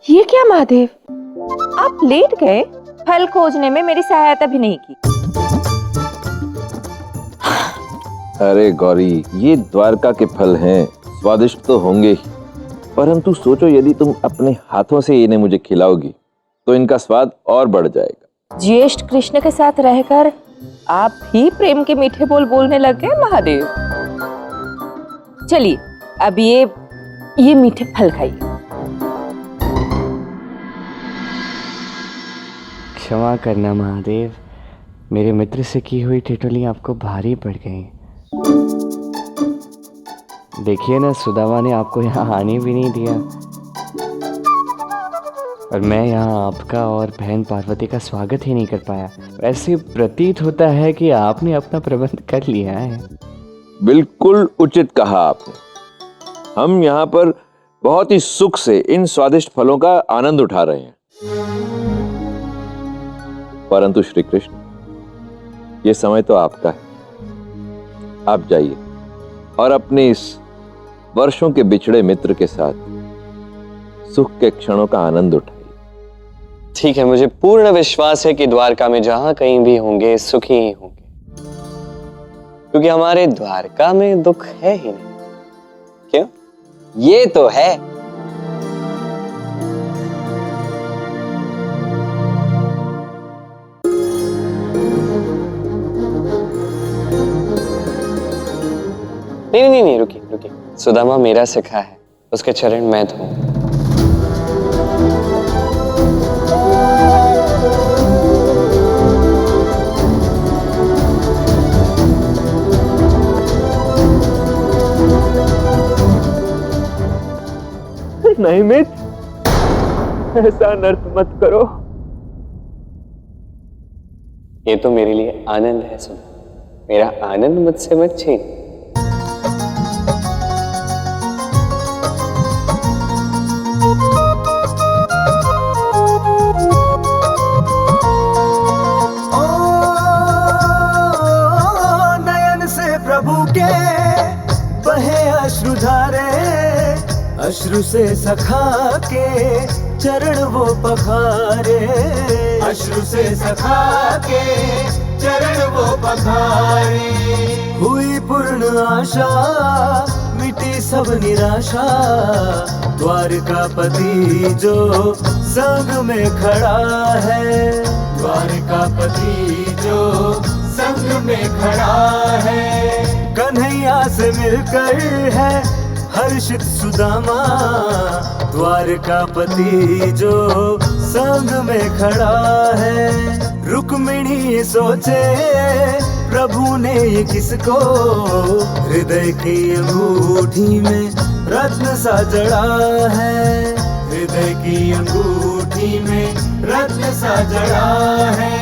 ये क्या महादेव, आप लेट गए? फल खोजने में मेरी सहायता भी नहीं की। अरे गौरी, ये द्वारका के फल हैं, स्वादिष्ट तो होंगे ही, परंतु सोचो यदि तुम अपने हाथों से इन्हें मुझे खिलाओगी तो इनका स्वाद और बढ़ जाएगा। ज्येष्ठ कृष्ण के साथ रहकर आप भी प्रेम के मीठे बोल बोलने लग गए महादेव। चलिए अब ये मीठे फल खाइए। क्षमा करना महादेव, मेरे मित्र से की हुई ठिठुली आपको भारी पड़ गई। देखिए ना, सुदामा ने आपको यहाँ आने भी नहीं दिया और मैं यहाँ आपका और बहन पार्वती का स्वागत ही नहीं कर पाया। वैसे प्रतीत होता है कि आपने अपना प्रबंध कर लिया है। बिल्कुल उचित कहा आपने। हम यहाँ पर बहुत ही सुख से इन स्वादिष्ट फलों का आनंद उठा रहे हैं, परंतु श्री कृष्ण, ये समय तो आपका है। आप जाइए और अपने इस वर्षों के बिछड़े मित्र के साथ सुख के क्षणों का आनंद उठाइए। ठीक है, मुझे पूर्ण विश्वास है कि द्वारका में जहां कहीं भी होंगे सुखी ही होंगे, क्योंकि हमारे द्वारका में दुख है ही नहीं। क्यों? ये तो है। नहीं, रुकिए। सुदामा मेरा सखा है, उसके चरण मैं धोऊं। नहीं मित्र, ऐसा नर्त मत करो। ये तो मेरे लिए आनंद है सुदामा, मेरा आनंद मुझसे मत छीन। अश्रु से सखा के चरण वो पखारे, अश्रु से सखा के चरण वो पखारे। हुई पूर्ण आशा, मिटी सब निराशा, द्वारकापति जो संग में खड़ा है, द्वारकापति जो संग में खड़ा है। कन्हैया से मिलकर है हर्षित सुदामा, द्वारकापति जो संग में खड़ा है। रुक्मिणी सोचे प्रभु ने ये किसको, हृदय की अंगूठी में रत्न सा जड़ा है, हृदय की अंगूठी में रत्न सा जड़ा है।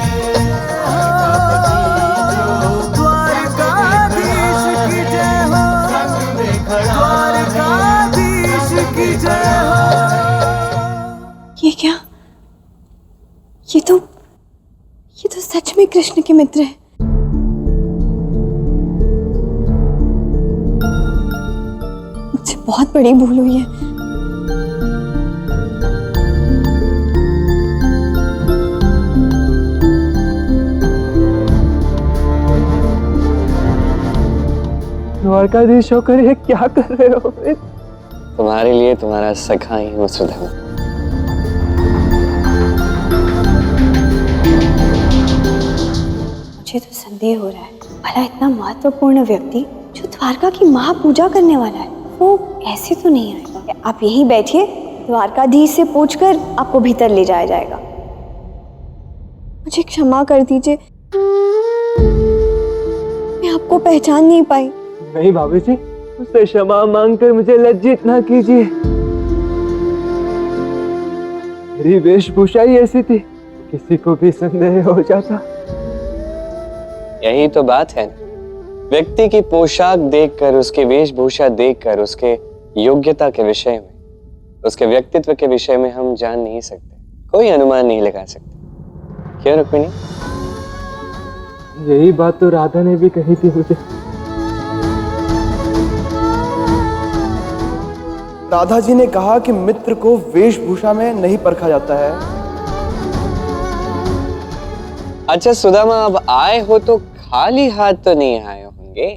ये क्या? ये तो सच में कृष्ण के मित्र हैं। मुझसे बहुत बड़ी भूल हुई है। द्वारकाधीश होकर ये क्या कर रहे हो? तुम्हारे लिए तुम्हारा सखा ही हूँ सुदामा। मुझे तो संदेह हो रहा है, भला इतना महत्वपूर्ण व्यक्ति जो द्वारका की महापूजा करने वाला है, वो ऐसे तो नहीं आएगा। आप यहीं बैठिए, द्वारकाधीश से पूछकर आपको भीतर ले जाया जाएगा। मुझे क्षमा कर दीजिए, मैं आपको पहचान नहीं पाई। नहीं भाभी जी, उससे क्षमा मांगकर मुझे लज्जित ना कीजिए। मेरी वेशभूषा ही ऐसी थी, किसी को भी संदेह हो जाता। यही तो बात है, व्यक्ति की पोशाक देखकर, उसकी वेशभूषा देखकर उसके योग्यता के विषय में, उसके व्यक्तित्व के विषय में हम जान नहीं सकते, कोई अनुमान नहीं लगा सकते। क्यों रुक्मिणी? यही बात तो राधा ने भी कही थी मुझे। राधा जी ने कहा कि मित्र को वेशभूषा में नहीं परखा जाता है। अच्छा सुदामा, अब आए हो तो खाली हाथ तो नहीं आए होंगे।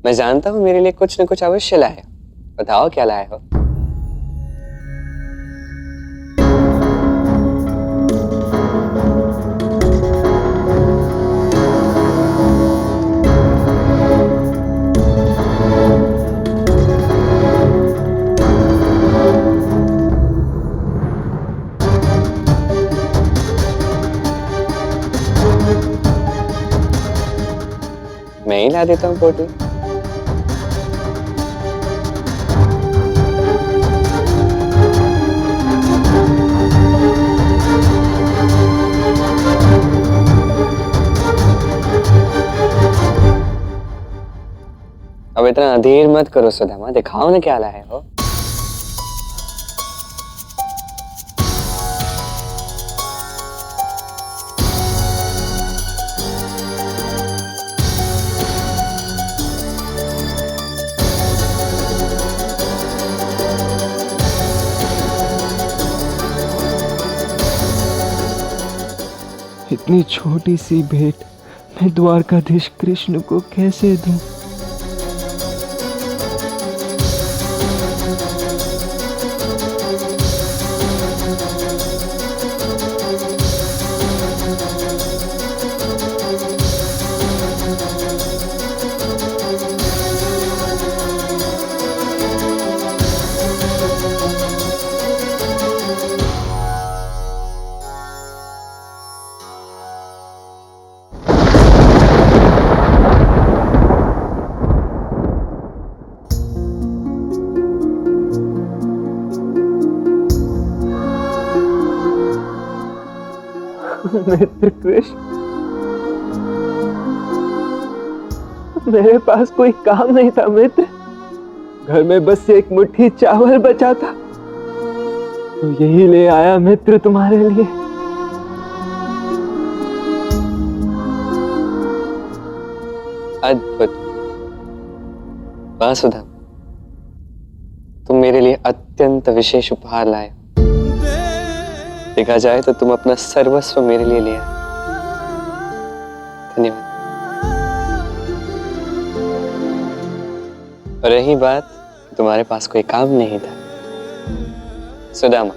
मैं जानता हूं मेरे लिए कुछ न कुछ अवश्य लाए हो। बताओ क्या लाए हो। मैं ही ला देता हूँ पोटी। अब इतना अधीर मत करो सुदामा, दिखाओ ना क्या लाए हो। इतनी छोटी सी भेंट मैं द्वारकाधीश कृष्ण को कैसे दूं? मित्र कृष्ण, मेरे पास कोई काम नहीं था मित्र। घर में बस एक मुट्ठी चावल बचा था, तो यही ले आया मित्र तुम्हारे लिए। अद्भुत। वाह सुधा, तुम मेरे लिए अत्यंत विशेष उपहार लाए। देखा जाए तो तुम अपना सर्वस्व मेरे लिए ले आए। धन्यवाद। और रही बात तुम्हारे पास कोई काम नहीं था, सुदामा,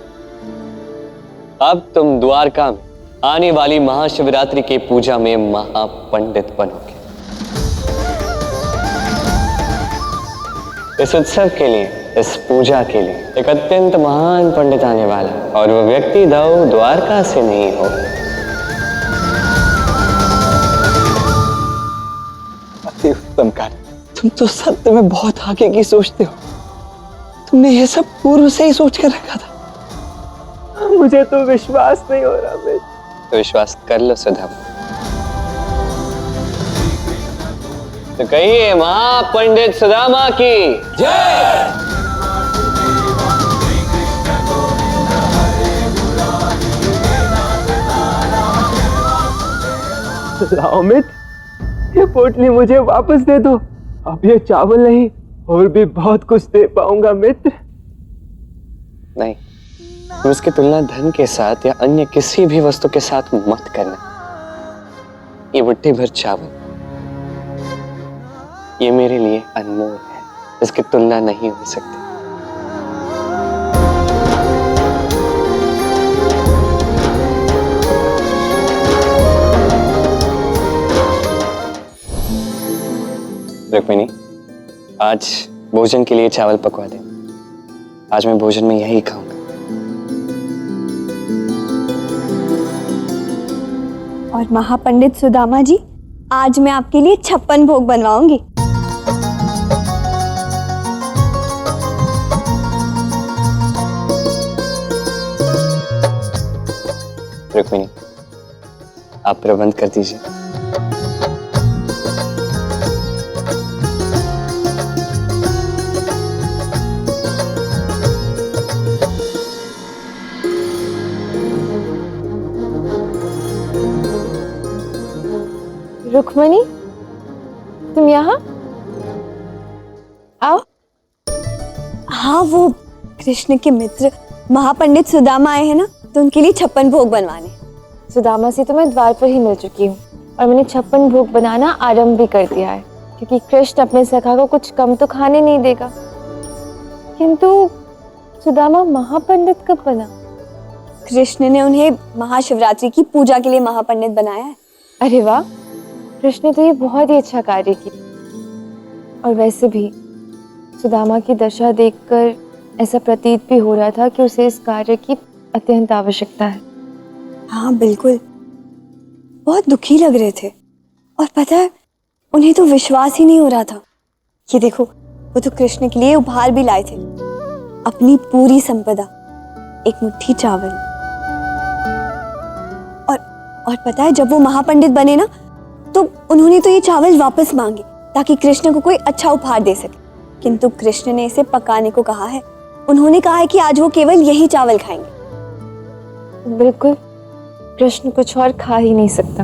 अब तुम द्वारका में आने वाली महाशिवरात्रि की पूजा में महापंडित बनोगे। इस उत्सव के लिए, इस पूजा के लिए एक अत्यंत महान पंडित आने वाला है, और वह व्यक्ति द्वारका से नहीं हो। अति उत्तम कार्य। तुम तो सत्य में बहुत आगे की सोचते हो। तुमने यह सब पूर्व से ही सोच कर रखा था। मुझे तो विश्वास नहीं हो रहा मित्र। तो विश्वास कर लो सुधा। तो कहिए महापंडित सुदामा की जय। लाओ मित्र, ये पोटली मुझे वापस दे दो। अब ये चावल नहीं, और भी बहुत कुछ दे पाऊंगा मित्र। नहीं, तुम इसकी तुलना धन के साथ या अन्य किसी भी वस्तु के साथ मत करना। ये मुट्ठी भर चावल, ये मेरे लिए अनमोल है, इसकी तुलना नहीं हो सकती। रुक्मिणी, आज भोजन के लिए चावल पकवा दे। आज मैं भोजन में यही खाऊंगा। और महापंडित सुदामा जी, आज मैं आपके लिए 56 भोग बनवाऊंगी। रुक्मिणी, आप प्रबंध कर दीजिए। रुक्मणी, तुम यहाँ आओ। हाँ, वो कृष्ण के मित्र महापंडित सुदामा आए हैं ना, तो उनके लिए 56 भोग बनवाने। सुदामा से तो मैं द्वार पर ही मिल चुकी हूँ और मैंने 56 भोग बनाना आरंभ भी कर दिया है, क्योंकि कृष्ण अपने सखा को कुछ कम तो खाने नहीं देगा। किंतु सुदामा महापंडित कब बना? कृष्ण ने उन्हें महाशिवरात्रि की पूजा के लिए महापंडित बनाया है। अरे वाह, कृष्ण ने तो ये बहुत ही अच्छा कार्य किया। और वैसे भी सुदामा की दशा देखकर ऐसा प्रतीत भी हो रहा था कि उसे इस कार्य की अत्यंत आवश्यकता है। हाँ बिल्कुल, बहुत दुखी लग रहे थे। और पता है, उन्हें तो विश्वास ही नहीं हो रहा था। ये देखो, वो तो कृष्ण के लिए उपहार भी लाए थे, अपनी संपदा, एक मुट्ठी चावल। और पता है, जब वो महापंडित बने ना, तो उन्होंने तो ये चावल वापस मांगे ताकि कृष्ण को कोई अच्छा उपहार दे सके। किंतु कृष्ण ने इसे पकाने को कहा है। उन्होंने कहा है कि आज वो केवल यही चावल खाएंगे। बिल्कुल, कृष्ण कुछ और खा ही नहीं सकता।